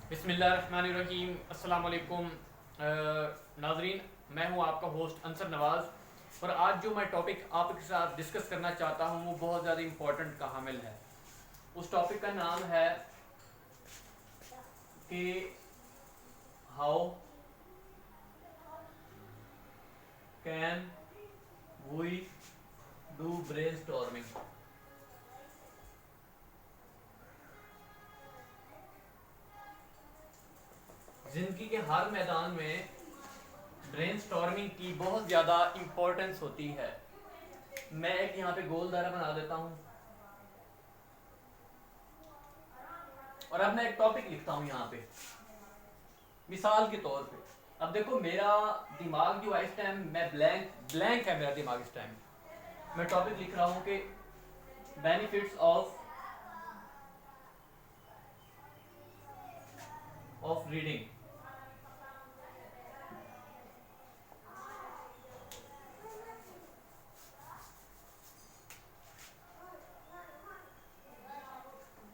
बिस्मिल्लाहिर्रहमानिर्रहीम। अस्सलाम वालेकुम नाजरीन, मैं हूं आपका होस्ट अंसर नवाज़ और आज जो मैं टॉपिक आपके साथ डिस्कस करना चाहता हूं वो बहुत ज़्यादा इम्पोर्टेंट का हामिल है। उस टॉपिक का नाम है कि how can we do brainstorming. ज़िंदगी के हर मैदान में ब्रेनस्टॉर्मिंग की बहुत ज़्यादा इम्पोर्टेंस होती है। मैं एक यहाँ पे गोल दायरा बना देता हूँ और अब मैं एक टॉपिक लिखता हूँ यहाँ पे मिसाल के तौर पे। अब देखो मेरा दिमाग जो है इस टाइम मैं ब्लैंक है मेरा दिमाग इस टाइम। मैं टॉपिक लिख रहा हूँ कि बेनिफिट्स ऑफ रीडिंग।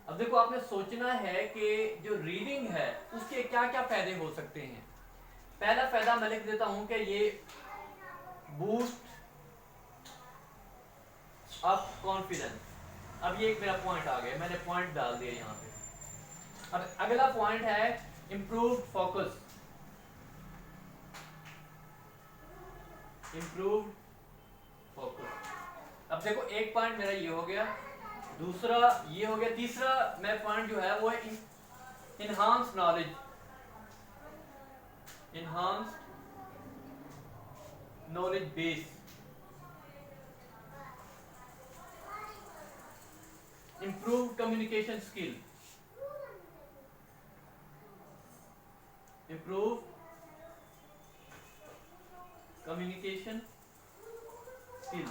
अब देखो आपने सोचना है कि जो रीडिंग है उसके क्या क्या फायदे हो सकते हैं। पहला फायदा मैं लिख देता हूं कि ये बूस्ट अप कॉन्फिडेंस। अब ये एक मेरा पॉइंट आ गया, मैंने पॉइंट डाल दिया यहाँ पे। अब अगला पॉइंट है इंप्रूव फोकस। Improve focus. अब देखो एक पॉइंट मेरा ये हो गया, दूसरा ये हो गया, तीसरा मैं पॉइंट जो है वो है enhance knowledge. Enhance knowledge base. Improve communication skill. Improve communication skill.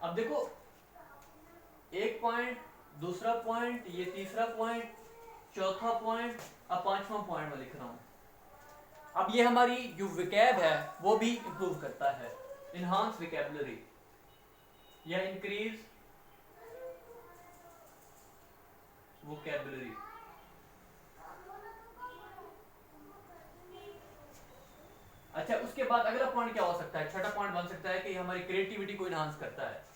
अब देखो एक पॉइंट, दूसरा पॉइंट, ये तीसरा पॉइंट, चौथा पॉइंट, अब पांचवा पॉइंट मैं लिख रहा हूं। अब ये हमारी जो विकैब है वो भी इंप्रूव करता है। इनहांस विकैबुलरी या इंक्रीज वोकैबुलरी। अच्छा, उसके बाद अगला पॉइंट क्या हो सकता है? छठा पॉइंट बन सकता है कि हमारी क्रिएटिविटी को इनहांस करता है।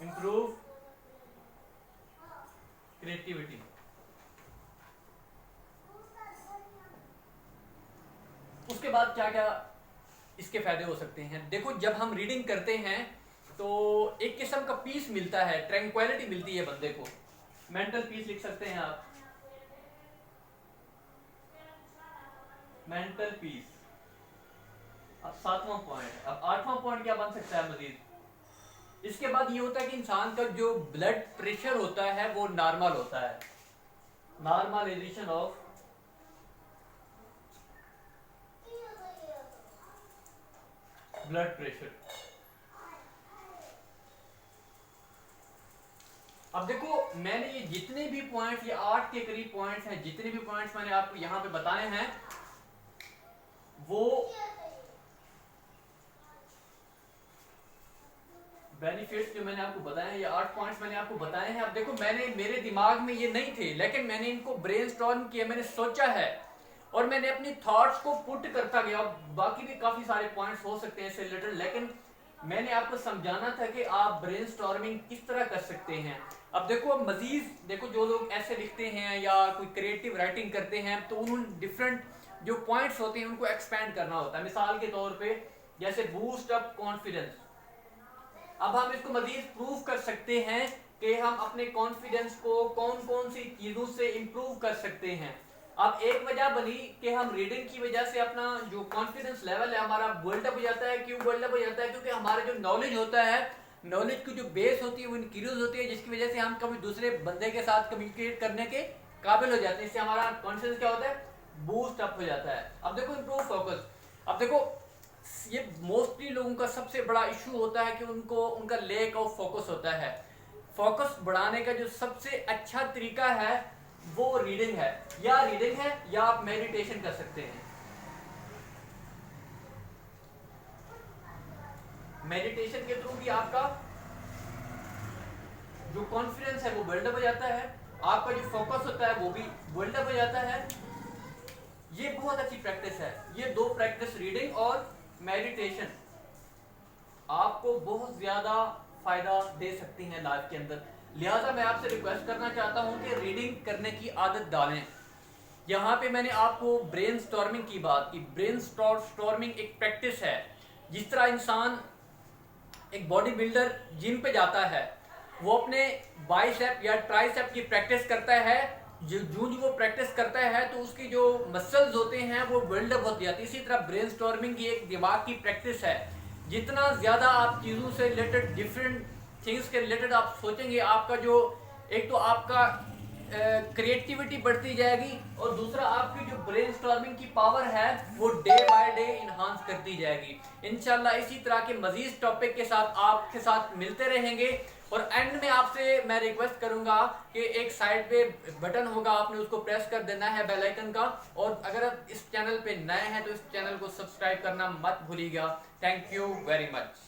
Improve creativity. उसके बाद क्या क्या इसके फायदे हो सकते हैं? देखो जब हम रीडिंग करते हैं तो एक किस्म का पीस मिलता है, ट्रैंक्विलिटी मिलती है बंदे को। मेंटल पीस लिख सकते हैं आप, मेंटल पीस। अब सातवां पॉइंट, अब आठवां पॉइंट क्या बन सकता है मजीद? इसके बाद ये होता है कि इंसान का जो ब्लड प्रेशर होता है वो नॉर्मल होता है। Normalisation of blood pressure. अब देखो मैंने ये जितने भी पॉइंट्स, ये 8 के करीब पॉइंट्स हैं, जितने भी पॉइंट्स मैंने आपको यहां पे बताए हैं वो बेनिफिट्स जो मैंने आपको बताए हैं, ये 8 पॉइंट्स मैंने आपको बताए हैं। अब देखो मैंने, मेरे दिमाग में ये नहीं थे लेकिन मैंने इनको ब्रेनस्टॉर्म किया, मैंने सोचा है और मैंने अपनी थॉट्स को पुट करता गया। बाकी भी काफी सारे पॉइंट्स हो सकते हैं इससे रिलेटेड, लेकिन मैंने आपको समझाना था कि आप ब्रेनस्टॉर्मिंग किस तरह कर सकते हैं। अब देखो मजीद देखो, जो लोग ऐसे लिखते हैं या कोई क्रिएटिव राइटिंग करते हैं तो उन्होंने डिफरेंट जो पॉइंट्स होते हैं उनको एक्सपैंड करना होता है। मिसाल के तौर पे जैसे बूस्ट अप कॉन्फिडेंस। अब हम इसको मजीद प्रूव कर सकते हैं कि हम अपने कॉन्फिडेंस को कौन कौन सी चीजों से इंप्रूव कर सकते हैं। अब एक वजह बनी कि हम रीडिंग की वजह से अपना जो कॉन्फिडेंस लेवल है हमारा बिल्डअप हो जाता है। क्यों बिल्डअप हो जाता है? क्योंकि हमारा जो नॉलेज होता है, नॉलेज की जो बेस होती है वो इंक्रीज होती है, जिसकी वजह से हम कभी दूसरे बंदे के साथ कम्युनिकेट करने के काबिल हो जाते हैं। इससे हमारा कॉन्फिडेंस क्या होता है? बूस्ट अप हो जाता है। अब देखो इंप्रूव फोकस। अब देखो ये मोस्टली लोगों का सबसे बड़ा इशू होता है कि उनको उनका लैक ऑफ फोकस होता है। फोकस बढ़ाने का जो सबसे अच्छा तरीका है वो रीडिंग है। या आप मेडिटेशन कर सकते हैं। मेडिटेशन के थ्रू भी आपका जो कॉन्फिडेंस है वो बिल्डअप हो जाता है आपका जो फोकस होता है वो भी बिल्डअप हो जाता है। ये बहुत अच्छी प्रैक्टिस है। ये दो प्रैक्टिस, रीडिंग और मेडिटेशन, आपको बहुत ज्यादा फायदा दे सकती हैं लाइफ के अंदर। लिहाजा मैं आपसे रिक्वेस्ट करना चाहता हूं कि रीडिंग करने की आदत डालें। यहाँ पे मैंने आपको ब्रेन स्टॉर्मिंग की बात की। ब्रेन स्टॉर्मिंग एक प्रैक्टिस है। जिस तरह इंसान, एक बॉडी बिल्डर जिम पे जाता है, वो अपने बाइसेप या ट्राइसेप की प्रैक्टिस करता है, जो जूझ वो प्रैक्टिस करता है तो उसकी जो मसल्स होते हैं वो बिल्डअप होती जाती है। इसी तरह ब्रेन स्टॉर्मिंग की एक दिमाग की प्रैक्टिस है। जितना ज्यादा आप चीजों से रिलेटेड, डिफरेंट थिंग्स के रिलेटेड आप सोचेंगे, आपका जो, एक तो आपका क्रिएटिविटी बढ़ती जाएगी और दूसरा आपकी जो ब्रेन स्टॉर्मिंग की पावर है वो डे बाय डे इन्हांस करती जाएगी। इंशाल्लाह इसी तरह के मजीद टॉपिक के साथ आपके साथ मिलते रहेंगे। और एंड में आपसे मैं रिक्वेस्ट करूंगा कि एक साइड पे बटन होगा, आपने उसको प्रेस कर देना है, बेल आइकन का। और अगर आप इस चैनल पे नए हैं तो इस चैनल को सब्सक्राइब करना मत भूलिएगा। Thank you very much.